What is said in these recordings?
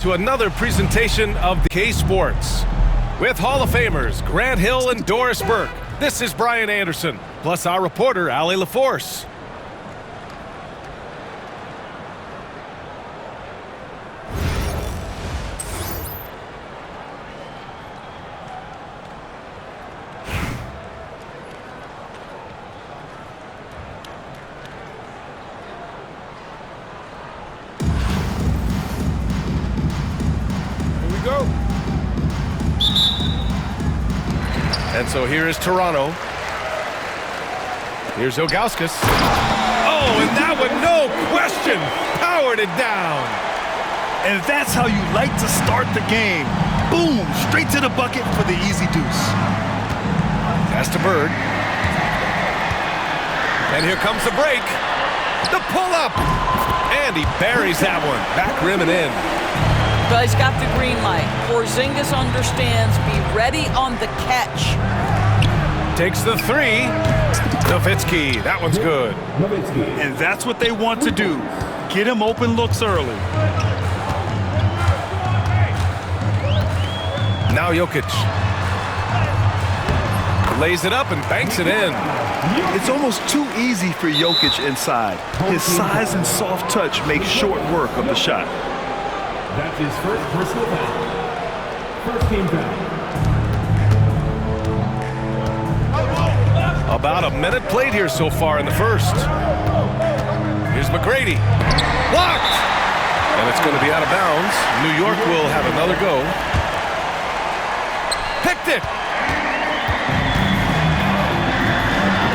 To another presentation of the K Sports with Hall of Famers Grant Hill and Doris Burke. This is Brian Anderson, plus our reporter Allie LaForce. Go. And so here is Toronto. Here's Ilgauskas. Oh, and that one, no question, powered it down. And that's how you like to start the game. Boom, straight to the bucket for the easy deuce. Pass to Bird. And here comes the break. The pull-up. And he buries that one. Back rim and in. But he's got the green light. Porzingis understands. Be ready on the catch. Takes the three. Nowitzki. That one's good. And that's what they want to do. Get him open looks early. Now Jokic. Lays it up and banks it in. It's almost too easy for Jokic inside. His size and soft touch make short work of the shot. That's his first personal foul. First team foul. About a minute played here so far in the first. Here's McGrady. Blocked! And it's going to be out of bounds. New York will have another go. Picked it!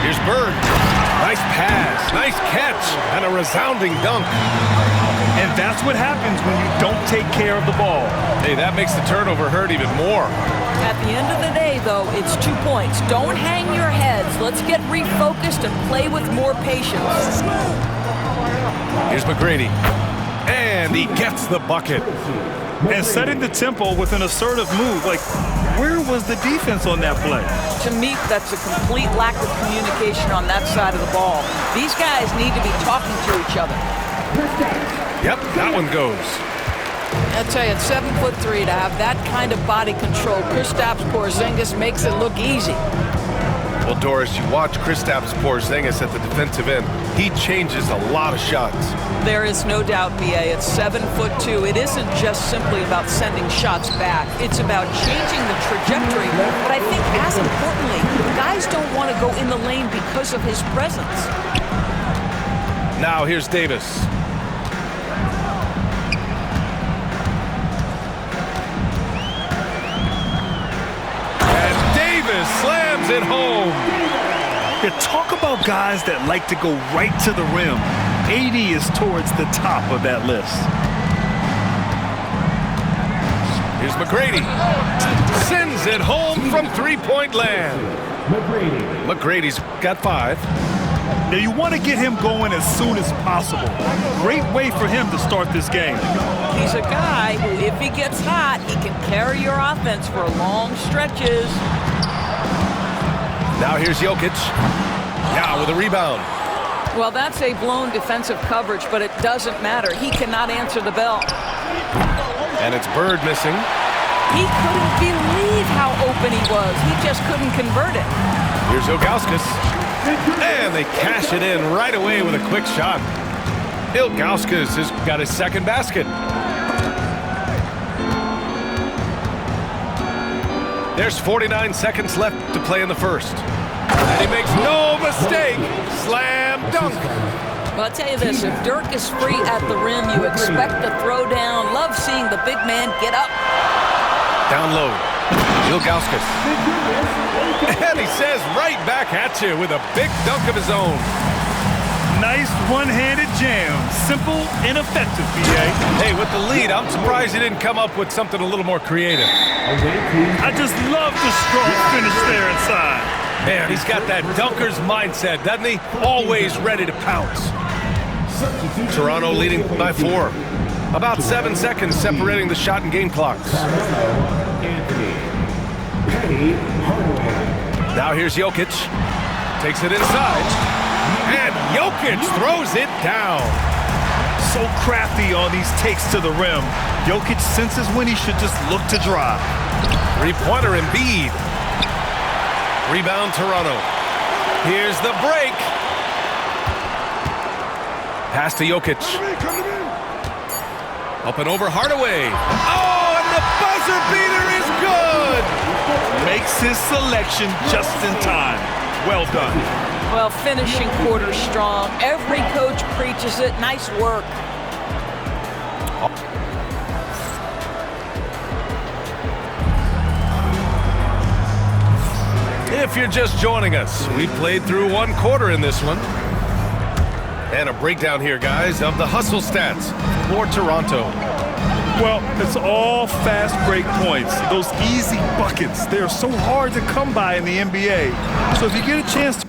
Here's Bird. Nice pass, nice catch, and a resounding dunk. And that's what happens when you don't take care of the ball. Hey, that makes the turnover hurt even more. At the end of the day, though, it's 2 points. Don't hang your heads. Let's get refocused and play with more patience. Here's McGrady. And he gets the bucket. And setting the tempo with an assertive move. Like, where was the defense on that play? To me, that's a complete lack of communication on that side of the ball. These guys need to be talking to each other. Yep, that one goes. I tell you, at 7'3", to have that kind of body control, Kristaps Porzingis makes it look easy. Well, Doris, you watch Kristaps Porzingis at the defensive end. He changes a lot of shots. There is no doubt, B.A. At 7'2", it isn't just simply about sending shots back. It's about changing the trajectory. But I think, as importantly, guys don't want to go in the lane because of his presence. Now here's Davis. Slams it home. Yeah, talk about guys that like to go right to the rim. 80 is towards the top of that list. Here's McGrady. Sends it home from three-point land. McGrady's got 5. Now you want to get him going as soon as possible. Great way for him to start this game. He's a guy who, if he gets hot, he can carry your offense for long stretches. Now here's Jokic. Now with a rebound. Well, that's a blown defensive coverage, but it doesn't matter. He cannot answer the bell. And it's Bird missing. He couldn't believe how open he was. He just couldn't convert it. Here's Ilgauskas. And they cash it in right away with a quick shot. Ilgauskas has got his second basket. There's 49 seconds left to play in the first. And he makes no mistake. Slam dunk. Well, I'll tell you this, if Dirk is free at the rim, you expect the throwdown. Love seeing the big man get up. Down low. Ilgauskas. And he says right back at you with a big dunk of his own. Nice one-handed jam. Simple and effective, B.A. Hey, with the lead, I'm surprised he didn't come up with something a little more creative. I just love the strong finish there inside. Man, he's got that dunker's mindset, doesn't he? Always ready to pounce. Toronto leading by 4. About 7 seconds separating the shot and game clocks. Now here's Jokic. Takes it inside. And Jokic throws it down. so crafty on these takes to the rim. Jokic senses when he should just look to drive. Three-pointer Embiid. Rebound Toronto. Here's the break. Pass to Jokic. Up and over Hardaway. Oh, and the buzzer beater is good. Makes his selection just in time. Well done. Well, finishing quarter strong. Every coach preaches it. Nice work. If you're just joining us, we played through one quarter in this one. And a breakdown here, guys, of the hustle stats for Toronto. Well, it's all fast break points. Those easy buckets, they're so hard to come by in the NBA. So if you get a chance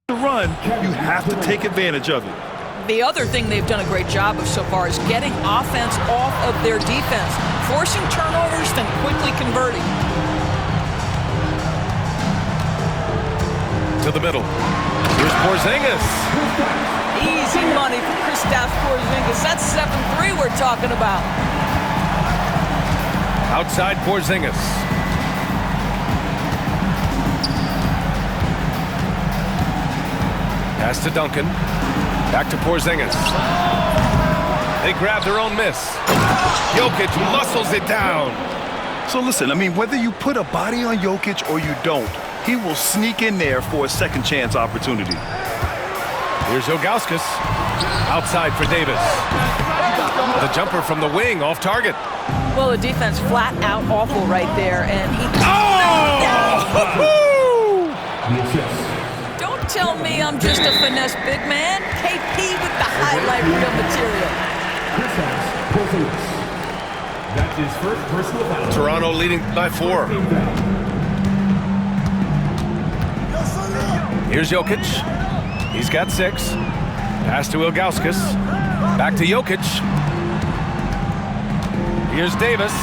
to run, you have to take advantage of it. The other thing they've done a great job of so far is getting offense off of their defense, forcing turnovers, then quickly converting. To the middle. Here's Porzingis. Easy money for Kristaps Porzingis. That's 7-3 we're talking about. Outside Porzingis. Pass to Duncan. Back to Porzingis. They grab their own miss. Jokic muscles it down. So listen, I mean, whether you put a body on Jokic or you don't, he will sneak in there for a second chance opportunity. Here's Ilgauskas. Outside for Davis. The jumper from the wing off target. Well, the defense flat out awful right there, and he... Oh! The assist. Don't tell me I'm just a finesse big man. KP with the highlight reel material. Kristaps Porzingis. That's his first personal foul. Toronto leading by 4. Here's Jokic. He's got 6. Pass to Ilgauskas. Back to Jokic. Here's Davis.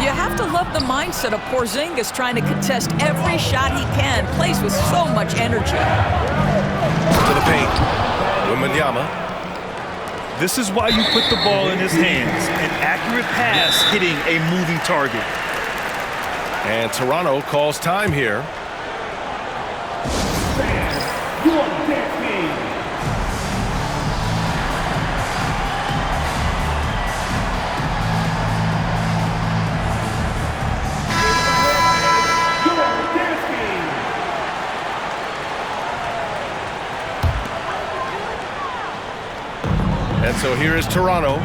You have to love the mindset of Porzingis trying to contest every shot he can. Plays with so much energy. To the paint. Wembanyama. This is why you put the ball in his hands. An accurate pass hitting a moving target. And Toronto calls time here. And so here is Toronto.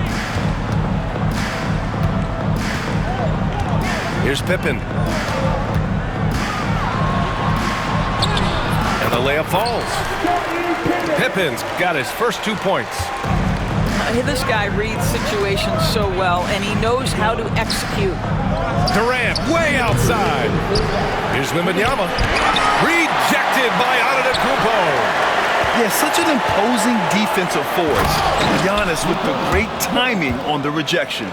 Here's Pippen. And the layup falls. Pippen's got his first 2 points. This guy reads situations so well, and he knows how to execute. Durant way outside. Here's Wembanyama. Rejected by Antetokounmpo. Yeah, such an imposing defensive force. Giannis with the great timing on the rejection.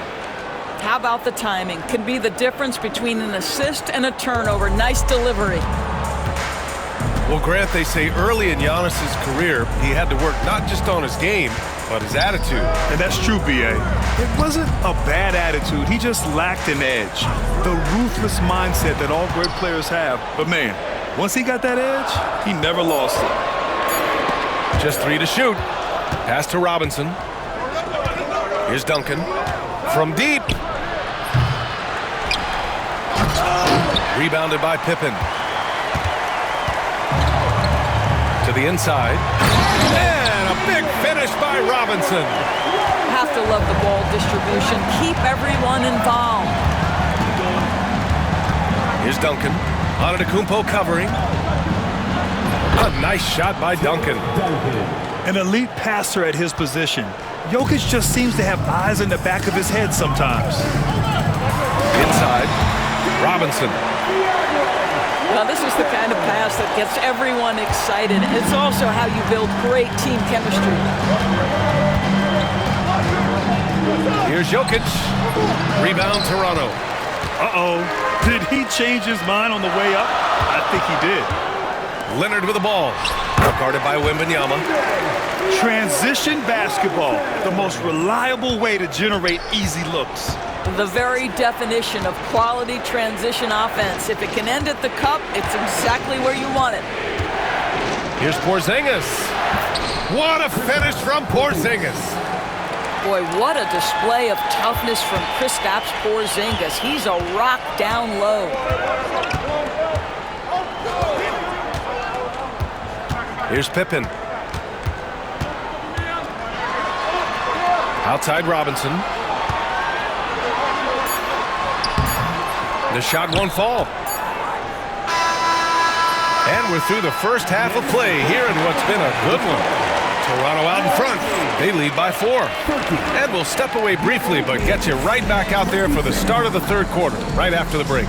How about the timing? Can be the difference between an assist and a turnover. Nice delivery. Well, Grant, they say early in Giannis's career, he had to work not just on his game, but his attitude. And that's true, B.A. It wasn't a bad attitude. He just lacked an edge. The ruthless mindset that all great players have. But, man, once he got that edge, he never lost it. Just 3 to shoot. Pass to Robinson. Here's Duncan. From deep. Rebounded by Pippen. To the inside. And a big finish by Robinson. Have to love the ball distribution. Keep everyone involved. Here's Duncan. Antetokounmpo covering. A nice shot by Duncan. An elite passer at his position. Jokic just seems to have eyes in the back of his head sometimes. Inside. Robinson. Now, this is the kind of pass that gets everyone excited. It's also how you build great team chemistry. Here's Jokic. Rebound Toronto. Uh-oh. Did he change his mind on the way up? I think he did. Leonard with the ball. Guarded by Wembanyama. Transition basketball, the most reliable way to generate easy looks. The very definition of quality transition offense. If it can end at the cup, it's exactly where you want it. Here's Porzingis. What a finish from Porzingis. Boy, what a display of toughness from Kristaps Porzingis. He's a rock down low. Here's Pippen. Outside Robinson. The shot won't fall. And we're through the first half of play here in what's been a good one. Toronto out in front. They lead by 4. And we'll step away briefly, but get you right back out there for the start of the third quarter, right after the break.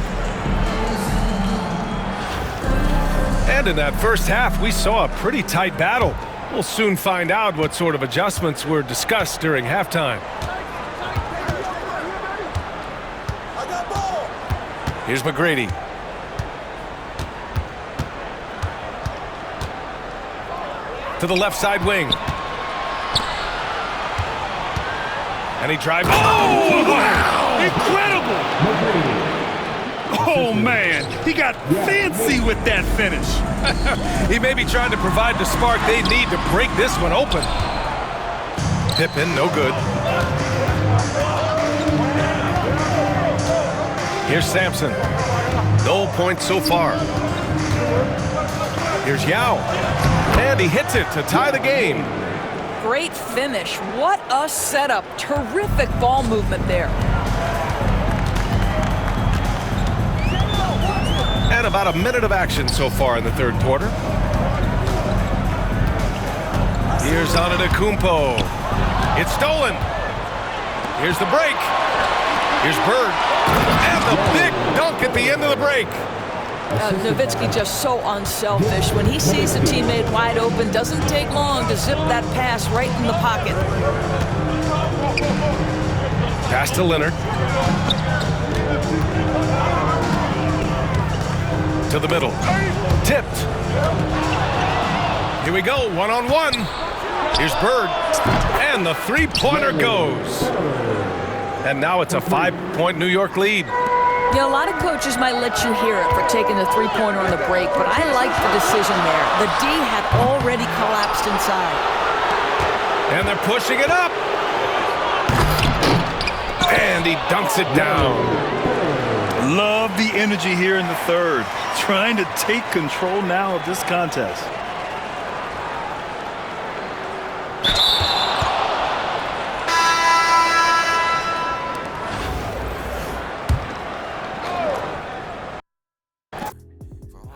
And in that first half, we saw a pretty tight battle. We'll soon find out what sort of adjustments were discussed during halftime. Here's McGrady. To the left side wing. And he drives. Oh, wow! Incredible! Oh, man. He got fancy with that finish. He may be trying to provide the spark they need to break this one open. Pippen, no good. Here's Sampson. No points so far. Here's Yao. And he hits it to tie the game. Great finish. What a setup. Terrific ball movement there. And about a minute of action so far in the third quarter. Here's Antetokounmpo. It's stolen. Here's the break. Here's Bird. And the big dunk at the end of the break. Nowitzki just so unselfish. When he sees a teammate wide open, doesn't take long to zip that pass right in the pocket. Pass to Leonard. To the middle. Tipped. Here we go, one-on-one. Here's Bird. And the three-pointer goes. And now it's a 5-point New York lead. Yeah, a lot of coaches might let you hear it for taking the three-pointer on the break, but I like the decision there. The D had already collapsed inside. And they're pushing it up. And he dunks it down. Love the energy here in the third. Trying to take control now of this contest.